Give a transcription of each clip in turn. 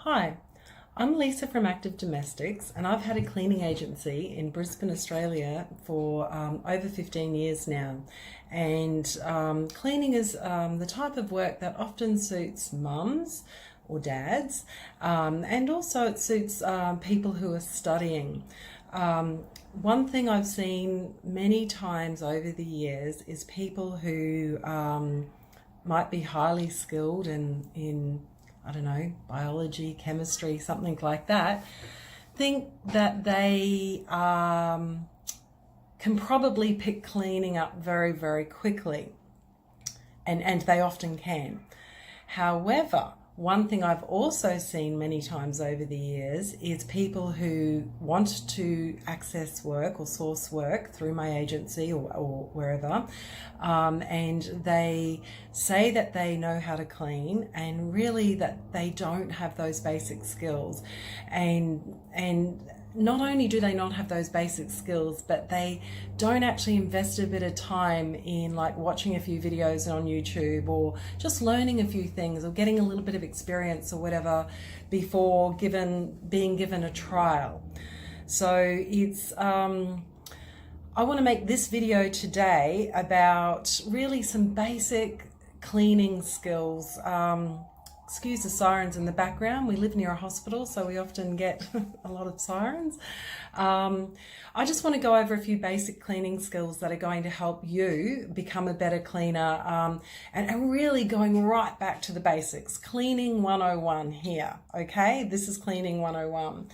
Hi, I'm Lisa from Active Domestics, and I've had a cleaning agency in Brisbane, Australia for over 15 years now. And cleaning is the type of work that often suits mums or dads, and also it suits people who are studying. One thing I've seen many times over the years is people who might be highly skilled in I don't know, biology, chemistry, something like that, think that they can probably pick cleaning up very, very quickly. And they often can. However, one thing I've also seen many times over the years is people who want to access work or source work through my agency or wherever, and they say that they know how to clean and really that they don't have those basic skills. And not only do they not have those basic skills, but they don't actually invest a bit of time in like watching a few videos on YouTube or just learning a few things or getting a little bit of experience or whatever before being given a trial. So it's I want to make this video today about really some basic cleaning skills. Excuse the sirens in the background. We live near a hospital, so we often get a lot of sirens. I just want to go over a few basic cleaning skills that are going to help you become a better cleaner, and really going right back to the basics. Cleaning 101 here, okay? This is cleaning 101.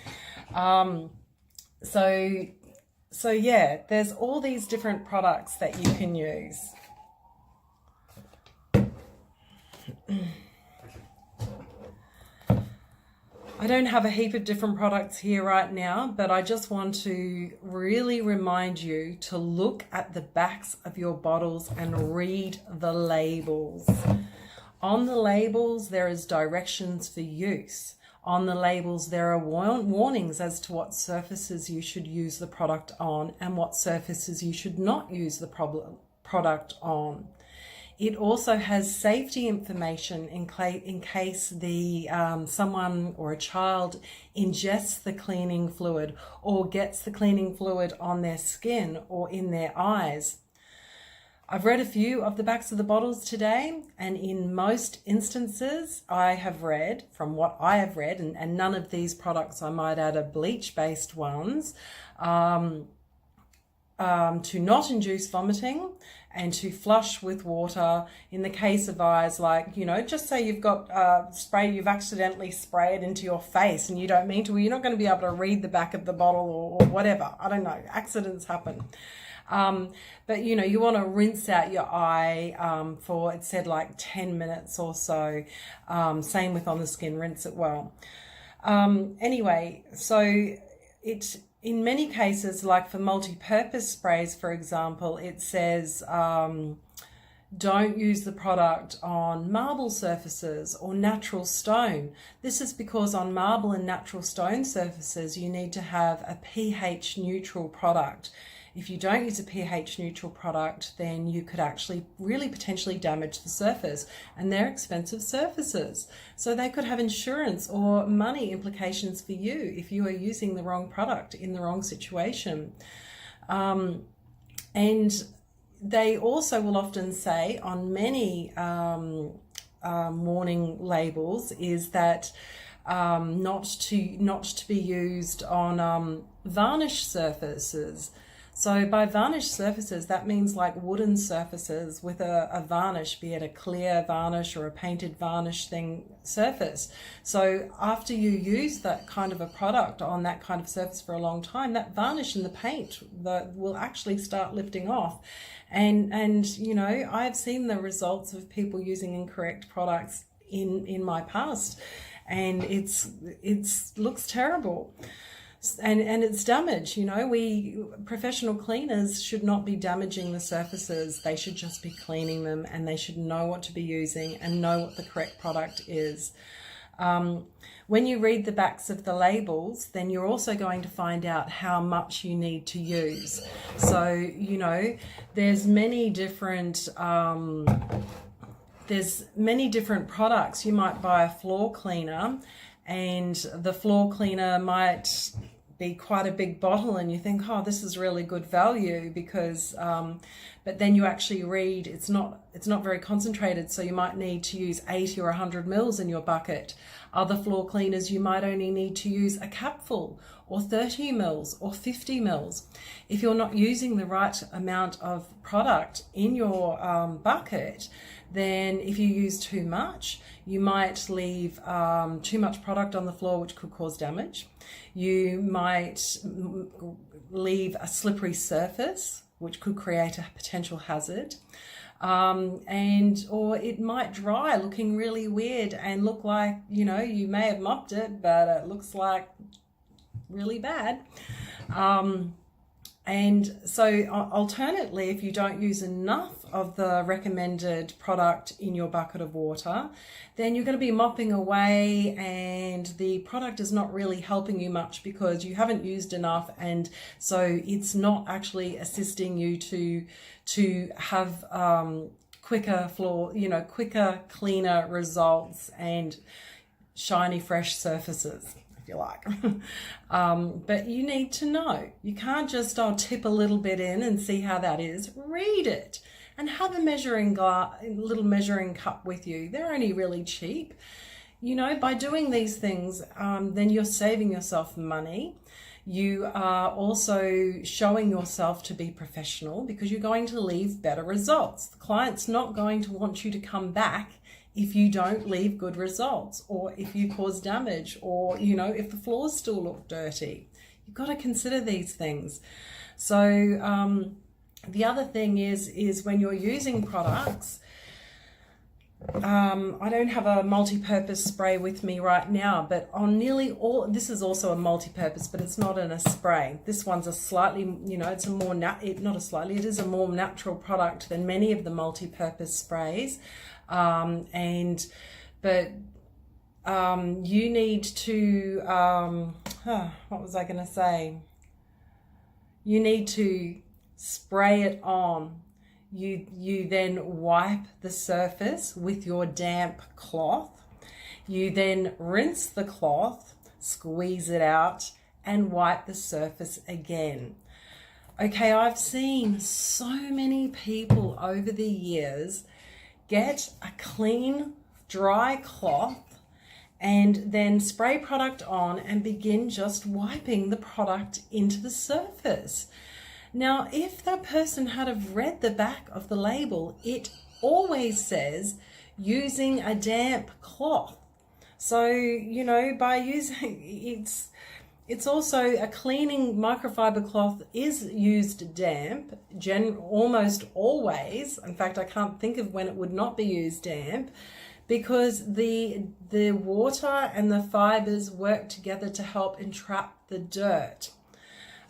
So yeah, there's all these different products that you can use. I don't have a heap of different products here right now, but I just want to really remind you to look at the backs of your bottles and read the labels. On the labels, there is directions for use. On the labels, there are warnings as to what surfaces you should use the product on and what surfaces you should not use the product on. It also has safety information in case someone or a child ingests the cleaning fluid or gets the cleaning fluid on their skin or in their eyes. I've read a few of the backs of the bottles today, and in most instances I have read, from what I have read, and none of these products, I might add, are bleach-based ones, to not induce vomiting and to flush with water. In the case of eyes, like, just say you've got you've accidentally sprayed into your face and you don't mean to, well, you're not going to be able to read the back of the bottle or whatever. I don't know, accidents happen. But you want to rinse out your eye for, it said, like 10 minutes or so. Same with on the skin, rinse it well. Anyway, so in many cases, like for multi-purpose sprays, for example, it says don't use the product on marble surfaces or natural stone. This is because on marble and natural stone surfaces, you need to have a pH neutral product. If you don't use a pH neutral product, then you could actually really potentially damage the surface, and they're expensive surfaces. So they could have insurance or money implications for you if you are using the wrong product in the wrong situation. And they also will often say on many warning labels is that not to be used on varnish surfaces. So by varnish surfaces, that means like wooden surfaces with a varnish, be it a clear varnish or a painted varnish surface. So after you use that kind of a product on that kind of surface for a long time, that varnish and the paint will actually start lifting off. And I've seen the results of people using incorrect products in my past, and it's looks terrible. And it's damage. We professional cleaners should not be damaging the surfaces. They should just be cleaning them, and they should know what to be using and know what the correct product is. When you read the backs of the labels, then you're also going to find out how much you need to use. So, there's many different products. You might buy a floor cleaner and the floor cleaner might be quite a big bottle, and you think, oh, this is really good value, because but then you actually read it's not very concentrated, so you might need to use 80 or 100 mils in your bucket. Other floor cleaners, you might only need to use a capful, or 30 mils or 50 mils. If you're not using the right amount of product in your bucket, then if you use too much, you might leave too much product on the floor, which could cause damage. You might leave a slippery surface, which could create a potential hazard. Or it might dry looking really weird and look like, you may have mopped it, but it looks like really bad. And so alternately, if you don't use enough of the recommended product in your bucket of water, then you're going to be mopping away and the product is not really helping you much because you haven't used enough, and so it's not actually assisting you to have quicker floor, quicker, cleaner results and shiny, fresh surfaces, if you like. But you need to know. You can't just tip a little bit in and see how that is. Read it and have a little measuring cup with you. They're only really cheap. By doing these things, then you're saving yourself money. You are also showing yourself to be professional, because you're going to leave better results. The client's not going to want you to come back if you don't leave good results, or if you cause damage, or if the floors still look dirty. You've got to consider these things. So the other thing is when you're using products, I don't have a multi-purpose spray with me right now, but on nearly all, this is also a multi-purpose, but it's not in a spray. This one's a slightly, it's a more, it is a more natural product than many of the multi-purpose sprays. You need to, what was I going to say? You need to spray it on. You then wipe the surface with your damp cloth. You then rinse the cloth, squeeze it out, and wipe the surface again. Okay, I've seen so many people over the years get a clean, dry cloth and then spray product on and begin just wiping the product into the surface. Now, if that person had have read the back of the label, it always says using a damp cloth. So, by using, it's also a cleaning microfiber cloth is used damp, almost always. In fact, I can't think of when it would not be used damp, because the water and the fibers work together to help entrap the dirt.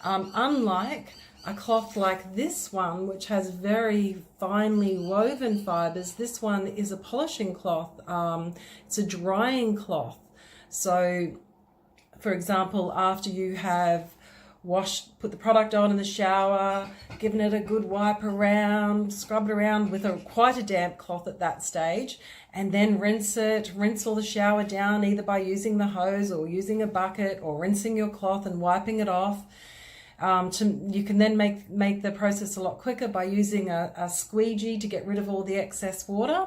Unlike a cloth like this one, which has very finely woven fibers, this one is a polishing cloth. It's a drying cloth. So, for example, after you have put the product on in the shower, given it a good wipe around, scrub it around with quite a damp cloth at that stage, and then rinse all the shower down, either by using the hose or using a bucket, or rinsing your cloth and wiping it off. You can then make the process a lot quicker by using a squeegee to get rid of all the excess water.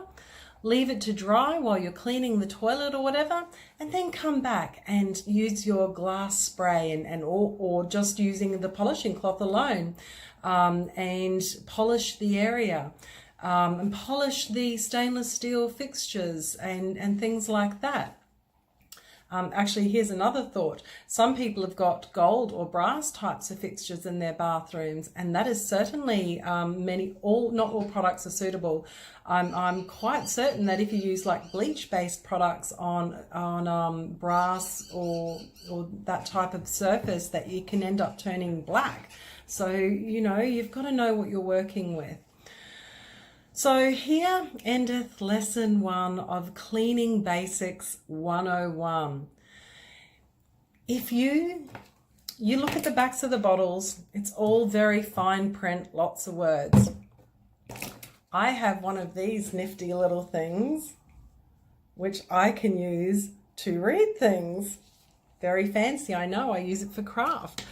Leave it to dry while you're cleaning the toilet or whatever, and then come back and use your glass spray or just using the polishing cloth alone, and polish the area, and polish the stainless steel fixtures and things like that. Actually, here's another thought. Some people have got gold or brass types of fixtures in their bathrooms, and that is certainly not all products are suitable. I'm quite certain that if you use like bleach-based products on brass or that type of surface, that you can end up turning black. So, you've got to know what you're working with. So here endeth lesson 1 of Cleaning Basics 101. If you look at the backs of the bottles, it's all very fine print, lots of words. I have one of these nifty little things, which I can use to read things. Very fancy, I know. I use it for craft.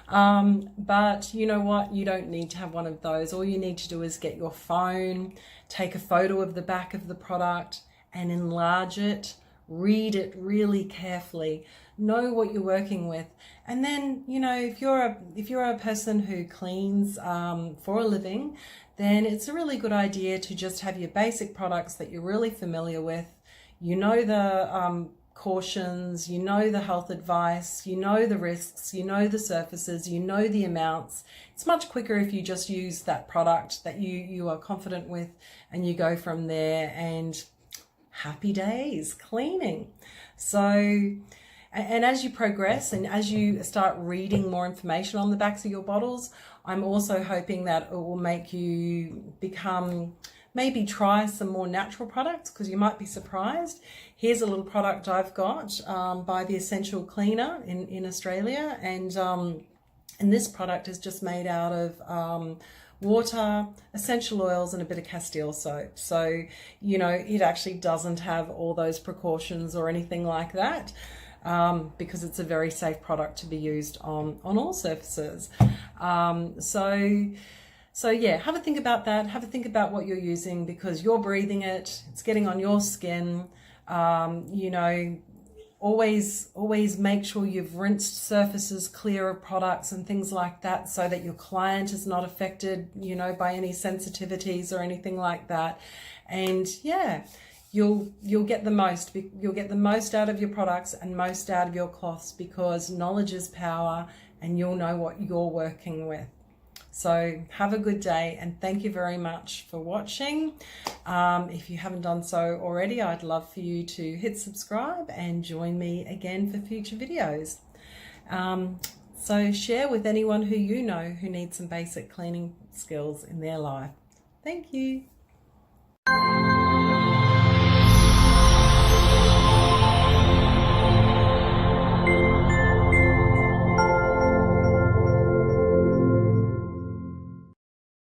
But you know what? You don't need to have one of those. All you need to do is get your phone, take a photo of the back of the product and enlarge it. Read it really carefully. Know what you're working with. And then, you know, if you're a person who cleans for a living, then it's a really good idea to just have your basic products that you're really familiar with. You know the cautions, you know the health advice, you know the risks, you know the surfaces, you know the amounts. It's much quicker if you just use that product that you are confident with, and you go from there, and happy days cleaning. So, and as you progress and as you start reading more information on the backs of your bottles, I'm also hoping that it will make you maybe try some more natural products, because you might be surprised. Here's a little product I've got by The Essential Cleaner in Australia, and this product is just made out of water, essential oils, and a bit of Castile soap. So, you know, it actually doesn't have all those precautions or anything like that, because it's a very safe product to be used on all surfaces. So yeah, have a think about that. Have a think about what you're using, because you're breathing it. It's getting on your skin. You know, always make sure you've rinsed surfaces clear of products and things like that, so that your client is not affected, you know, by any sensitivities or anything like that. And yeah, you'll get the most. You'll get the most out of your products and most out of your cloths, because knowledge is power, and you'll know what you're working with. So have a good day, and thank you very much for watching. If you haven't done so already, I'd love for you to hit subscribe and join me again for future videos. So share with anyone who you know who needs some basic cleaning skills in their life. Thank you.